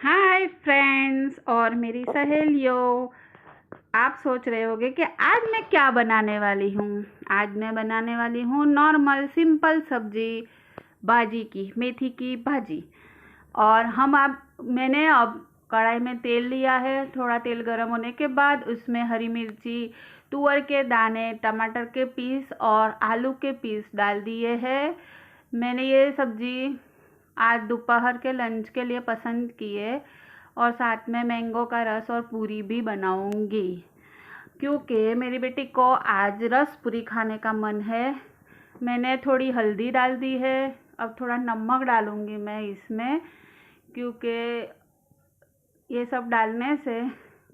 Hi friends और मेरी सहेलियों। आप सोच रहे होंगे कि आज मैं क्या बनाने वाली हूँ। आज मैं बनाने वाली हूँ नॉर्मल सिंपल सब्जी, भाजी की, मेथी की भाजी। और मैंने अब कढ़ाई में तेल लिया है। थोड़ा तेल गर्म होने के बाद उसमें हरी मिर्ची, तुअर के दाने, टमाटर के पीस और आलू के पीस डाल दिए हैं। मैंने ये सब्जी आज दोपहर के लंच के लिए पसंद की है और साथ में मैंगो का रस और पूरी भी बनाऊंगी क्योंकि मेरी बेटी को आज रस पूरी खाने का मन है। मैंने थोड़ी हल्दी डाल दी है, अब थोड़ा नमक डालूंगी मैं इसमें, क्योंकि ये सब डालने से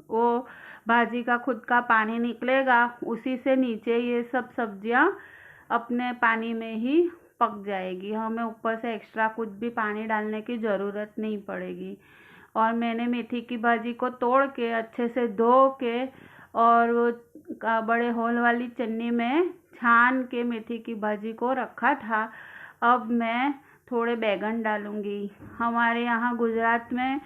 वो भाजी का खुद का पानी निकलेगा, उसी से नीचे ये सब सब्जियां अपने पानी में ही पक जाएगी। हमें ऊपर से एक्स्ट्रा कुछ भी पानी डालने की ज़रूरत नहीं पड़ेगी। और मैंने मेथी की भाजी को तोड़ के अच्छे से धो के और वो बड़े होल वाली चन्नी में छान के मेथी की भाजी को रखा था। अब मैं थोड़े बैगन डालूंगी। हमारे यहाँ गुजरात में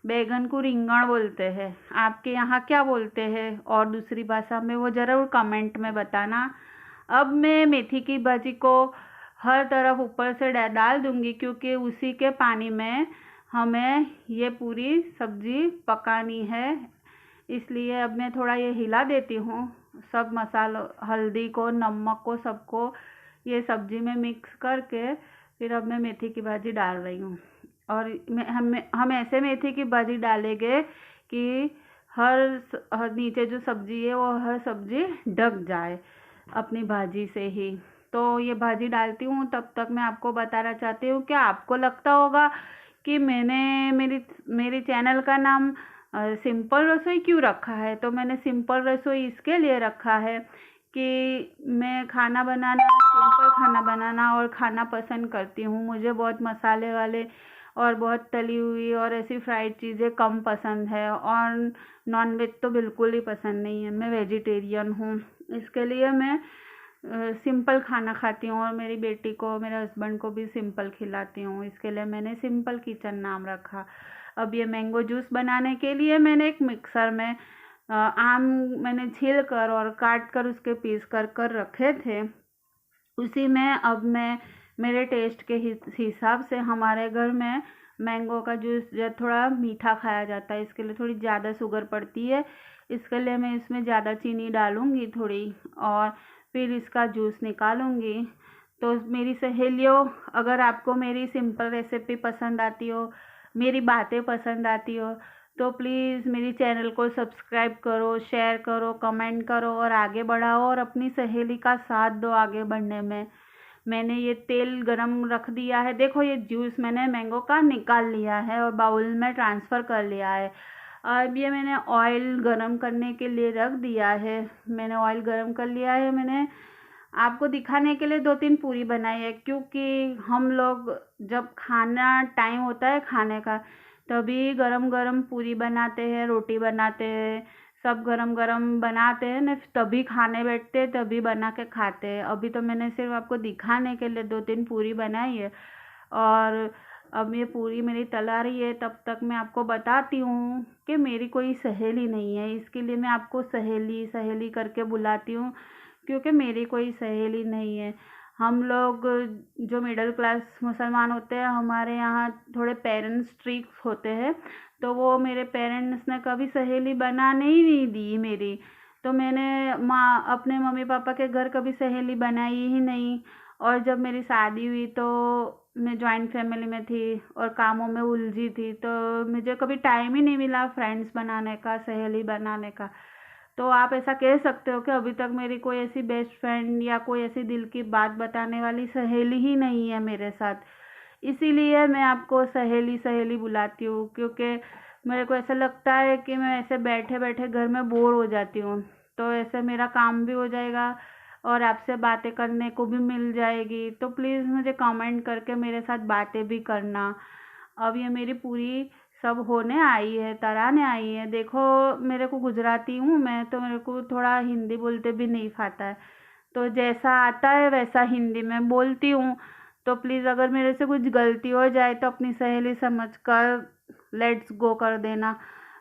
बैगन को रिंगण बोलते हैं, आपके यहाँ क्या बोलते हैं और दूसरी भाषा में वो ज़रूर कमेंट में बताना। अब मैं मेथी की भाजी को हर तरफ ऊपर से डाल दूंगी क्योंकि उसी के पानी में हमें ये पूरी सब्जी पकानी है। इसलिए अब मैं थोड़ा ये हिला देती हूँ, सब मसालों, हल्दी को, नमक को, सबको ये सब्जी में मिक्स करके फिर अब मैं मेथी की भाजी डाल रही हूँ। और हम ऐसे मेथी की भाजी डालेंगे कि हर नीचे जो सब्जी है वो हर सब्जी ढक जाए अपनी भाजी से ही। तो ये भाजी डालती हूँ, तब तक मैं आपको बताना चाहती हूँ कि आपको लगता होगा कि मैंने मेरी चैनल का नाम सिंपल रसोई क्यों रखा है। तो मैंने सिंपल रसोई इसके लिए रखा है कि मैं सिंपल खाना बनाना और खाना पसंद करती हूँ। मुझे बहुत मसाले वाले और बहुत तली हुई और ऐसी फ्राइड चीज़ें कम पसंद है, और नॉनवेज तो बिल्कुल ही पसंद नहीं है। मैं वेजिटेरियन हूँ, इसके लिए मैं सिंपल खाना खाती हूँ और मेरी बेटी को, मेरे हस्बैंड को भी सिंपल खिलाती हूँ। इसके लिए मैंने सिंपल किचन नाम रखा। अब ये मैंगो जूस बनाने के लिए मैंने एक मिक्सर में आम मैंने छील कर और काट कर उसके पीस कर रखे थे। उसी में अब मैं मेरे टेस्ट के हिसाब से, हमारे घर में मैंगो का जूस जब थोड़ा मीठा खाया जाता है, इसके लिए थोड़ी ज़्यादा शुगर पड़ती है, इसके लिए मैं इसमें ज़्यादा चीनी डालूँगी थोड़ी, और फिर इसका जूस निकालूँगी। तो मेरी सहेलियों, अगर आपको मेरी सिंपल रेसिपी पसंद आती हो, मेरी बातें पसंद आती हो, तो प्लीज़ मेरी चैनल को सब्सक्राइब करो, शेयर करो, कमेंट करो और आगे बढ़ाओ और अपनी सहेली का साथ दो आगे बढ़ने में। मैंने ये तेल गरम रख दिया है, देखो ये जूस मैंने मैंगो का निकाल लिया है और बाउल में ट्रांसफ़र कर लिया है। अब ये मैंने ऑयल गरम करने के लिए रख दिया है। मैंने ऑयल गरम कर लिया है। मैंने आपको दिखाने के लिए 2-3 पूरी बनाई है, क्योंकि हम लोग जब खाना टाइम होता है खाने का, तभी गरम गरम पूरी बनाते हैं, रोटी बनाते हैं, सब गरम गरम बनाते हैं ना, तभी खाने बैठते हैं, तभी बना के खाते हैं। अभी तो मैंने सिर्फ आपको दिखाने के लिए 2-3 पूरी बनाई है। और अब ये पूरी मेरी तला रही है, तब तक मैं आपको बताती हूँ कि मेरी कोई सहेली नहीं है। इसके लिए मैं आपको सहेली सहेली करके बुलाती हूँ, क्योंकि मेरी कोई सहेली नहीं है। हम लोग जो मिडिल क्लास मुसलमान होते हैं, हमारे यहाँ थोड़े पेरेंट्स स्ट्रिक्ट होते हैं, तो वो मेरे पेरेंट्स ने कभी सहेली बनाने ही नहीं दी मेरी। तो मैंने अपने मम्मी पापा के घर कभी सहेली बनाई ही नहीं। और जब मेरी शादी हुई तो मैं जॉइंट फैमिली में थी और कामों में उलझी थी, तो मुझे कभी टाइम ही नहीं मिला फ्रेंड्स बनाने का, सहेली बनाने का। तो आप ऐसा कह सकते हो कि अभी तक मेरी कोई ऐसी बेस्ट फ्रेंड या कोई ऐसी दिल की बात बताने वाली सहेली ही नहीं है मेरे साथ। इसीलिए मैं आपको सहेली सहेली बुलाती हूँ, क्योंकि मेरे को ऐसा लगता है कि मैं ऐसे बैठे बैठे घर में बोर हो जाती हूँ। तो ऐसे मेरा काम भी हो जाएगा और आपसे बातें करने को भी मिल जाएगी। तो प्लीज़ मुझे कमेंट करके मेरे साथ बातें भी करना। अब ये मेरी पूरी सब होने आई है, तराने आई है। देखो, मेरे को गुजराती हूँ मैं, तो मेरे को थोड़ा हिंदी बोलते भी नहीं आता है, तो जैसा आता है वैसा हिंदी में बोलती हूँ। तो प्लीज़ अगर मेरे से कुछ गलती हो जाए तो अपनी सहेली समझकर लेट्स गो कर देना।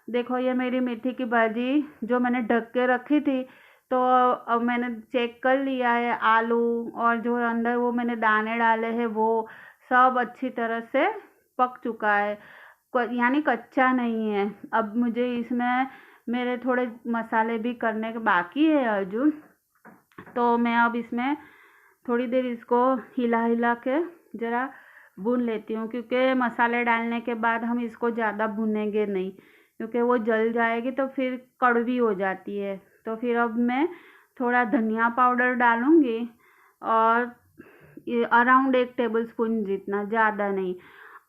देखो ये मेरी मेथी की भाजी जो मैंने ढक के रखी थी, तो अब मैंने चेक कर लिया है, आलू और जो अंदर वो मैंने दाने डाले हैं वो सब अच्छी तरह से पक चुका है, यानी कच्चा नहीं है। अब मुझे इसमें मेरे थोड़े मसाले भी करने के बाकी है अर्जुन, तो मैं अब इसमें थोड़ी देर इसको हिला हिला के ज़रा भून लेती हूँ, क्योंकि मसाले डालने के बाद हम इसको ज़्यादा भूनेंगे नहीं, क्योंकि वो जल जाएगी तो फिर कड़वी हो जाती है। तो फिर अब मैं थोड़ा धनिया पाउडर डालूँगी और अराउंड 1 टेबलस्पून जितना, ज़्यादा नहीं।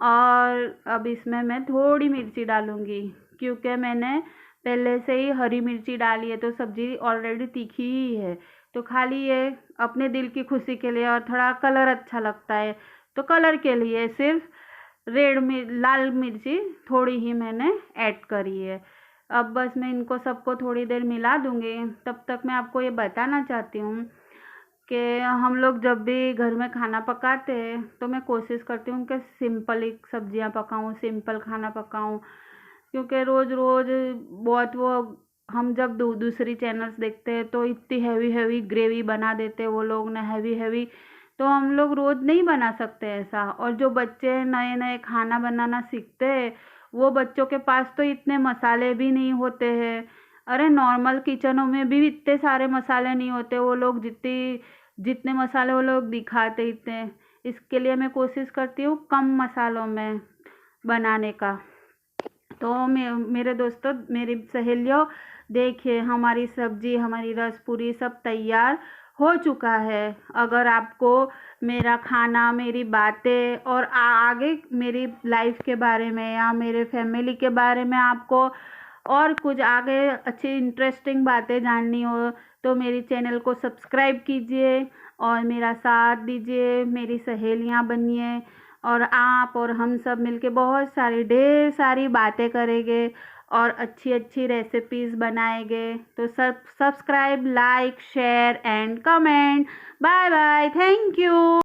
और अब इसमें मैं थोड़ी मिर्ची डालूँगी, क्योंकि मैंने पहले से ही हरी मिर्ची डाली है, तो सब्ज़ी ऑलरेडी तीखी ही है। तो खाली ये अपने दिल की खुशी के लिए और थोड़ा कलर अच्छा लगता है, तो कलर के लिए सिर्फ लाल मिर्ची थोड़ी ही मैंने ऐड करी है। अब बस मैं इनको सबको थोड़ी देर मिला दूँगी। तब तक मैं आपको ये बताना चाहती हूँ कि हम लोग जब भी घर में खाना पकाते हैं तो मैं कोशिश करती हूँ कि सिंपल ही सब्जियाँ पकाऊँ, सिंपल खाना पकाऊँ, क्योंकि रोज़ रोज़ बहुत वो हम जब दूसरी चैनल्स देखते हैं तो इतनी हैवी हैवी ग्रेवी बना देते हैं वो लोग ना, हैवी हैवी, तो हम लोग रोज़ नहीं बना सकते ऐसा। और जो बच्चे नए नए खाना बनाना सीखते हैं वो बच्चों के पास तो इतने मसाले भी नहीं होते हैं। अरे नॉर्मल किचनों में भी इतने सारे मसाले नहीं होते, वो लोग जितने मसाले वो लोग दिखाते इतने। इसके लिए मैं कोशिश करती हूँ कम मसालों में बनाने का। तो मेरे दोस्तों, मेरी सहेलियों, देखिए हमारी सब्जी, हमारी रस पूरी सब तैयार हो चुका है। अगर आपको मेरा खाना, मेरी बातें और आगे मेरी लाइफ के बारे में या मेरे फैमिली के बारे में आपको और कुछ आगे अच्छी इंटरेस्टिंग बातें जाननी हो तो मेरी चैनल को सब्सक्राइब कीजिए और मेरा साथ दीजिए, मेरी सहेलियां बनिए और आप और हम सब मिलके बहुत सारी ढेर सारी बातें करेंगे और अच्छी अच्छी रेसिपीज़ बनाएंगे। तो subscribe, like, share and comment. Bye bye, thank you.